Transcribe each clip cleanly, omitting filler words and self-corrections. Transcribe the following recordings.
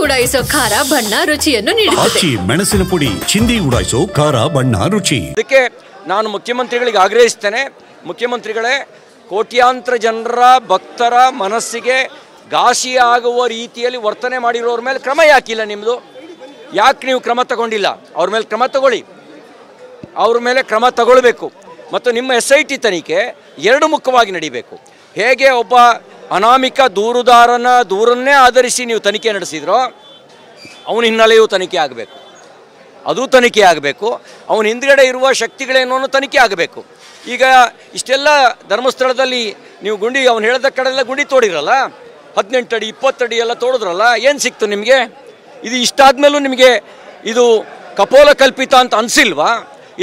ಉಡಾಯಿಸೋ ಖಾರ ಬಣ್ಣ ರುಚಿಯನ್ನು ನೀಡುತ್ತದೆ. ಮೆಣಸಿನ ಪುಡಿ ಚಿಂದಿ ಉಡಾಯಿಸೋ ಖಾರ ಬಣ್ಣ ರುಚಿ. ಅದಕ್ಕೆ ನಾನು ಮುಖ್ಯಮಂತ್ರಿಗಳಿಗೆ ಆಗ್ರಹಿಸ್ತೇನೆ, ಮುಖ್ಯಮಂತ್ರಿಗಳೇ, ಕೋಟ್ಯಾಂತರ ಜನರ ಭಕ್ತರ ಮನಸ್ಸಿಗೆ ಘಾಸಿ ಆಗುವ ರೀತಿಯಲ್ಲಿ ವರ್ತನೆ ಮಾಡಿರೋರ ಮೇಲೆ ಕ್ರಮ ಯಾಕಿಲ್ಲ ನಿಮ್ಮದು? ಯಾಕೆ ನೀವು ಕ್ರಮ ತಗೊಂಡಿಲ್ಲ? ಅವ್ರ ಮೇಲೆ ಕ್ರಮ ತಗೊಳ್ಳಿ, ಅವ್ರ ಮೇಲೆ ಕ್ರಮ ತಗೊಳ್ಬೇಕು. ಮತ್ತು ನಿಮ್ಮ SIT ತನಿಖೆ ಎರಡು ಮುಖವಾಗಿ ನಡೀಬೇಕು. ಹೇಗೆ ಒಬ್ಬ ಅನಾಮಿಕ ದೂರುದಾರನ ದೂರನ್ನೇ ಆಧರಿಸಿ ನೀವು ತನಿಖೆ ನಡೆಸಿದ್ರೋ ಅವನ ಹಿನ್ನೆಲೆಯೂ ತನಿಖೆ ಆಗಬೇಕು, ಅದು ತನಿಖೆ ಆಗಬೇಕು. ಅವನ ಹಿಂದ್ಗಡೆ ಇರುವ ಶಕ್ತಿಗಳೇನೋ ಅನ್ನೋ ತನಿಖೆ ಆಗಬೇಕು. ಈಗ ಇಷ್ಟೆಲ್ಲ ಧರ್ಮಸ್ಥಳದಲ್ಲಿ ನೀವು ಗುಂಡಿ ಅವನು ಹೇಳಿದ ಕಡೆಲ್ಲ ಗುಂಡಿ ತೋಡಿರಲ್ಲ, 18 ಅಡಿ 20 ಅಡಿ ಎಲ್ಲ ತೋಡಿದ್ರಲ್ಲ, ಏನು ಸಿಕ್ತು ನಿಮಗೆ? ಇದು ಇಷ್ಟಾದ್ಮೇಲೂ ನಿಮಗೆ ಇದು ಕಪೋಲ ಕಲ್ಪಿತ ಅಂತ ಅನಿಸಿಲ್ವಾ?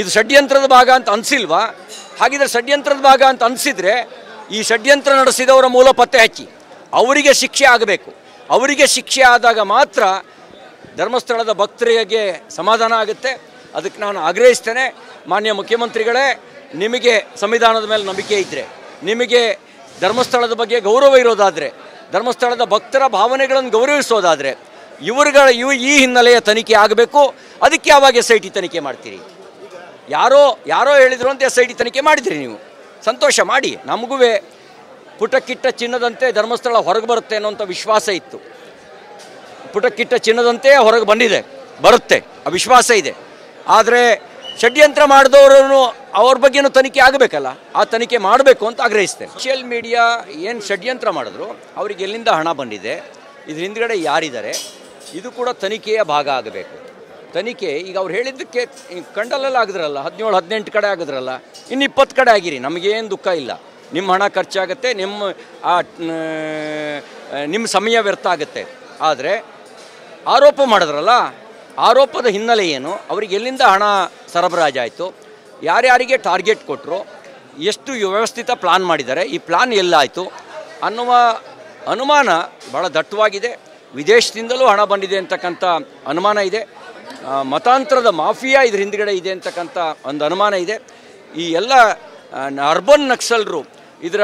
ಇದು ಷಡ್ಯಂತ್ರದ ಭಾಗ ಅಂತ ಅನಿಸಿಲ್ವಾ? ಹಾಗಿದ್ರೆ ಷಡ್ಯಂತ್ರದ ಭಾಗ ಅಂತ ಅನಿಸಿದರೆ ಈ ಷಡ್ಯಂತ್ರ ನಡೆಸಿದವರ ಮೂಲ ಪತ್ತೆ ಹಚ್ಚಿ ಅವರಿಗೆ ಶಿಕ್ಷೆ ಆಗಬೇಕು. ಅವರಿಗೆ ಶಿಕ್ಷೆ ಆದಾಗ ಮಾತ್ರ ಧರ್ಮಸ್ಥಳದ ಭಕ್ತರಿಗೆ ಸಮಾಧಾನ ಆಗುತ್ತೆ. ಅದಕ್ಕೆ ನಾನು ಆಗ್ರಹಿಸ್ತೇನೆ, ಮಾನ್ಯ ಮುಖ್ಯಮಂತ್ರಿಗಳೇ, ನಿಮಗೆ ಸಂವಿಧಾನದ ಮೇಲೆ ನಂಬಿಕೆ ಇದ್ದರೆ, ನಿಮಗೆ ಧರ್ಮಸ್ಥಳದ ಬಗ್ಗೆ ಗೌರವ ಇರೋದಾದರೆ, ಧರ್ಮಸ್ಥಳದ ಭಕ್ತರ ಭಾವನೆಗಳನ್ನು ಗೌರವಿಸೋದಾದರೆ ಈ ಹಿನ್ನೆಲೆಯ ತನಿಖೆ ಆಗಬೇಕು. ಅದಕ್ಕೆ ಯಾವಾಗ SIT ತನಿಖೆ ಮಾಡ್ತೀರಿ? ಯಾರೋ ಹೇಳಿದ್ರು ಅಂತ SIT ತನಿಖೆ ಮಾಡಿದ್ರಿ ನೀವು, ಸಂತೋಷ ಮಾಡಿ. ನಮಗೂ ಪುಟಕ್ಕಿಟ್ಟ ಚಿನ್ನದಂತೆ ಧರ್ಮಸ್ಥಳ ಹೊರಗೆ ಬರುತ್ತೆ ಅನ್ನೋಂಥ ವಿಶ್ವಾಸ ಇತ್ತು. ಪುಟಕ್ಕಿಟ್ಟ ಚಿನ್ನದಂತೆ ಹೊರಗೆ ಬರುತ್ತೆ ಆ ವಿಶ್ವಾಸ ಇದೆ. ಆದರೆ ಷಡ್ಯಂತ್ರ ಮಾಡಿದವರನ್ನು ಅವ್ರ ಬಗ್ಗೆನೂ ತನಿಖೆ ಆಗಬೇಕಲ್ಲ, ಆ ತನಿಖೆ ಮಾಡಬೇಕು ಅಂತ ಆಗ್ರಹಿಸ್ತೇನೆ. ಸೋಷಿಯಲ್ ಮೀಡಿಯಾ ಏನು ಷಡ್ಯಂತ್ರ ಮಾಡಿದ್ರು, ಅವ್ರಿಗೆ ಎಲ್ಲಿಂದ ಹಣ ಬಂದಿದೆ, ಇದ್ರ ಹಿಂದ್ಗಡೆ ಯಾರಿದ್ದಾರೆ, ಇದು ಕೂಡ ತನಿಖೆಯ ಭಾಗ ಆಗಬೇಕು. ತನಿಖೆ ಈಗ ಅವ್ರು ಹೇಳಿದ್ದಕ್ಕೆ ಕಂಡಲ್ಲೆಲ್ಲ ಆಗಿದ್ರಲ್ಲ, 17-18 ಕಡೆ ಆಗಿದ್ರಲ್ಲ, ಇನ್ನು 20 ಕಡೆ ಆಗಿರಿ, ನಮಗೇನು ದುಃಖ ಇಲ್ಲ. ನಿಮ್ಮ ಹಣ ಖರ್ಚಾಗುತ್ತೆ, ನಿಮ್ಮ ಸಮಯ ವ್ಯರ್ಥ ಆಗುತ್ತೆ. ಆದರೆ ಆರೋಪ ಮಾಡಿದ್ರಲ್ಲ, ಆರೋಪದ ಹಿನ್ನೆಲೆ ಏನು, ಅವ್ರಿಗೆ ಎಲ್ಲಿಂದ ಹಣ ಸರಬರಾಜಾಯಿತು, ಯಾರ್ಯಾರಿಗೆ ಟಾರ್ಗೆಟ್ ಕೊಟ್ಟರು, ಎಷ್ಟು ವ್ಯವಸ್ಥಿತ ಪ್ಲಾನ್ ಮಾಡಿದ್ದಾರೆ, ಈ ಪ್ಲಾನ್ ಎಲ್ಲಾಯಿತು ಅನ್ನುವ ಅನುಮಾನ ಭಾಳ ದಟ್ಟವಾಗಿದೆ. ವಿದೇಶದಿಂದಲೂ ಹಣ ಬಂದಿದೆ ಅಂತಕ್ಕಂಥ ಅನುಮಾನ ಇದೆ. ಮತಾಂತರದ ಮಾಫಿಯಾ ಇದ್ರ ಹಿಂದ್ಗಡೆ ಇದೆ ಅಂತಕ್ಕಂಥ ಒಂದು ಅನುಮಾನ ಇದೆ. ಈ ಎಲ್ಲ ಅರ್ಬನ್ ನಕ್ಸಲರು ಇದರ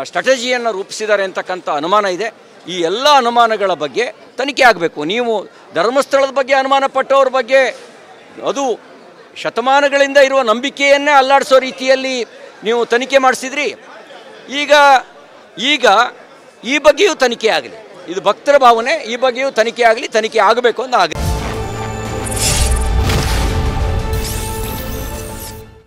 ಸ್ಟ್ರಾಟಜಿಯನ್ನು ರೂಪಿಸಿದ್ದಾರೆ ಅಂತಕ್ಕಂಥ ಅನುಮಾನ ಇದೆ. ಈ ಎಲ್ಲ ಅನುಮಾನಗಳ ಬಗ್ಗೆ ತನಿಖೆ ಆಗಬೇಕು. ನೀವು ಧರ್ಮಸ್ಥಳದ ಬಗ್ಗೆ ಅನುಮಾನ ಪಟ್ಟವ್ರ ಬಗ್ಗೆ ಅದು ಶತಮಾನಗಳಿಂದ ಇರುವ ನಂಬಿಕೆಯನ್ನೇ ಅಲ್ಲಾಡಿಸೋ ರೀತಿಯಲ್ಲಿ ನೀವು ತನಿಖೆ ಮಾಡಿಸಿದ್ರಿ. ಈಗ ಈ ಬಗ್ಗೆಯೂ ತನಿಖೆ ಆಗಲಿ, ಇದು ಭಕ್ತರ ಭಾವನೆ, ಈ ಬಗ್ಗೆಯೂ ತನಿಖೆ ಆಗಲಿ, ತನಿಖೆ ಆಗಬೇಕು ಅಂತ ಆಗಿದೆ.